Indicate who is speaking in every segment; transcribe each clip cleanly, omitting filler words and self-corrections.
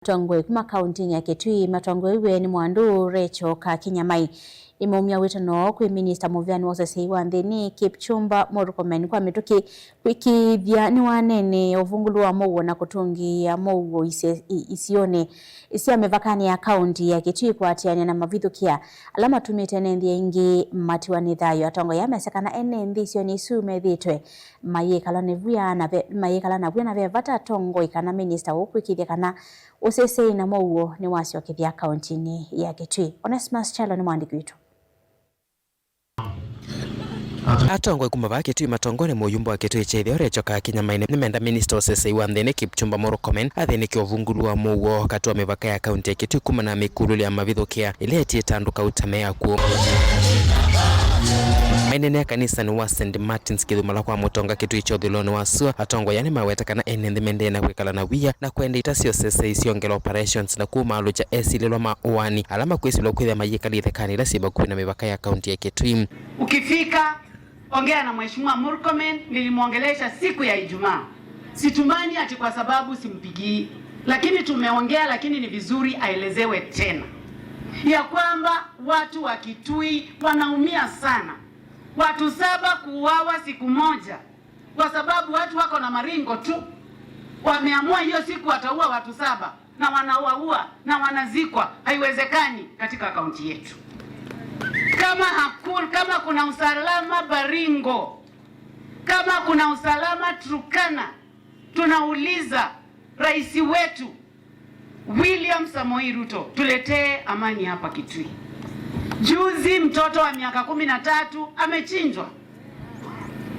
Speaker 1: Matongwe kuma kaunti ya Kitui matongwe iwe ni mwandu Rachel Kakinyamai imeumia witano kwi minister muvyani wa usesei wa nthini Kipchumba Murkomen kwa mituki kwikithia ni wanene uvungulu wa mouo na kutungia mouo isione isia mevakani ya kaunti ya Kitui kwatiania na mavithukia alama tumite nenthia ingi matiwani thayo atongo yamesekana enenthi isione isu methitwe mayekala na vya na vevata tongo ikana minister ukwikithia kana usesei na mouo ni wasio kithia kaunti ya Kitui. Onesmus Chalo ni mwandiki wetu.
Speaker 2: Atongwe kumava Kitui matongone muyumba wa Kitui chethio Rachel Kakinyamai ni menda minister usesei wa nthini Kipchumba Murkomen athiniki uvungulu wa mouo katua mivaka ya kaunti ya Kitui kuma na mikululi ya mavithukia ile tietanduka utamea kuo mainene ya kanisa ni wa St. Martin's kithumala kwa mutonga Kitui chothiloni wa sua atongwa yani mawetakana enenthi mende na kwikala na wia na kwenda itasio sese isiongela operations na kuma alucha esililwa mauani alama kwisilwa kwithia mayikali thekani ila simba kuina mivaka ya kaunti ya Kitui.
Speaker 3: Ukifika ongea na Mheshimiwa Murkomen, nilimuongelesha siku ya Ijumaa. Situmani ati kwa sababu simpigii, lakini tumeongea, lakini ni vizuri aelezewe tena ya kwamba watu wa Kitui wanaumia sana. Watu 7 kuuawa siku moja kwa sababu watu wako na maringo tu. Wameamua hiyo siku wataua watu 7 na wanaua na wanazikwa. Haiwezekani katika kaunti yetu. Kama kuna usalama Baringo, kama kuna usalama Turkana, tunauliza rais wetu William Samoei Ruto tuletee amani hapa Kitui. Juzi mtoto wa miaka 13 amechinjwa.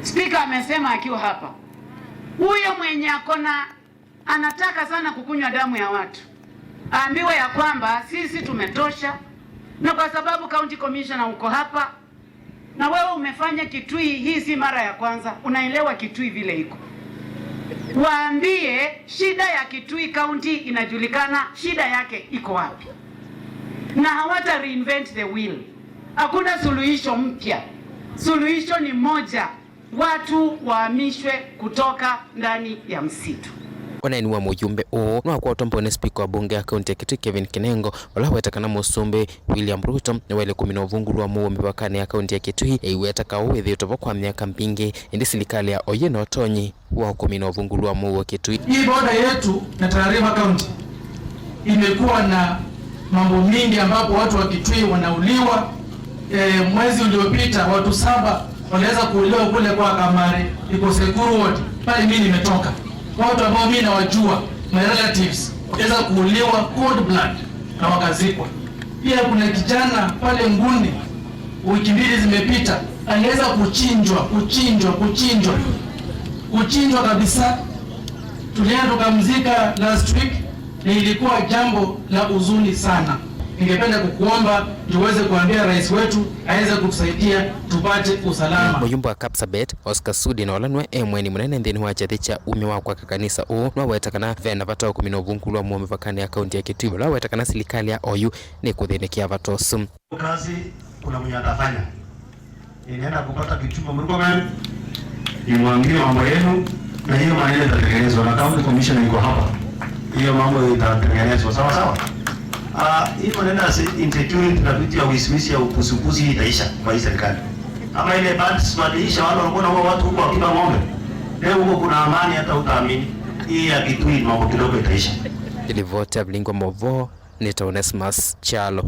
Speaker 3: Speaker amesema akiwa hapa, huyo mwenye anataka sana kukunywa damu ya watu aambiwe ya kwamba sisi tumetosha, na kwa sababu county commissioner uko hapa na wewe umefanya Kitui, hii si mara ya kwanza, unaelewa Kitui vile iko. Waambie shida ya Kitui county inajulikana, shida yake iko wapi, na hawata reinvent the wheel. Hakuna suluhisho mpya, suluhisho ni moja, watu wahamishwe kutoka ndani ya msitu.
Speaker 2: Wanaini wa mujumbe o na kwa tombone speaker wa bunge ya kaunti ya Kitui Kevin Kinengo wala wetakana musumbe William Ruto na wale 10 uvungulu wa mouo mipakani ya kaunti ya Kitui iwetaka uwethi utovo kwa miaka mpingi indi serikali ya Oyeno Otonyi wa 10 uvungulu wa mouo Kitui.
Speaker 4: Hii boda yetu na Tana River County imekuwa na mambo mingi ambapo watu wa Kitui wanauliwa. Mwezi uliopita watu 7 waliweza kuuliwa kule kwa Kamare iko Sekuru Ward pale mimi nimetoka. Watu ambao mimi nawajua, my relatives, waweza kuuliwa cold blood na wakazikwa. Pia kuna kijana pale Nguni wiki 2 zimepita aliweza kuchinjwa kabisa. Tulienda tukamzika last week na ilikuwa jambo la huzuni sana. Ningependa kukuomba tuweze kuambia rais wetu aweze kutusaidia tupate usalama.
Speaker 2: Muyumba wa Kapsabet Oscar Sudi na walanwe mweni munene nthini wa chathicha umi wa kwa kanisa o no wetakana vena vato 10 uvungulu wa mouo mivakani ya kaunti ya Kitui la wetakana serikali ya Oyu ni kuthinikia vatosu.
Speaker 5: Kazi kuna mwenye atafanya. Inaenda kupata Kipchumba Murkomen, nimwambie mambo yenu na hiyo maneno itatengenezwa na county commissioner yuko hapa. Hiyo mambo itatengenezwa sawa sawa. Hii maneno ya insecurity na vitu ya wisiwisi ya upusupusi itaisha kwa hii serikali. Ama ile bands waliisha, wale walikuwa na watu huko wakiba ng'ombe. Leo huko kuna amani hata utaamini. Hii ya Kitui mambo kidogo itaisha.
Speaker 2: Ilivota Blingo Movo ni Onesmus Chalo.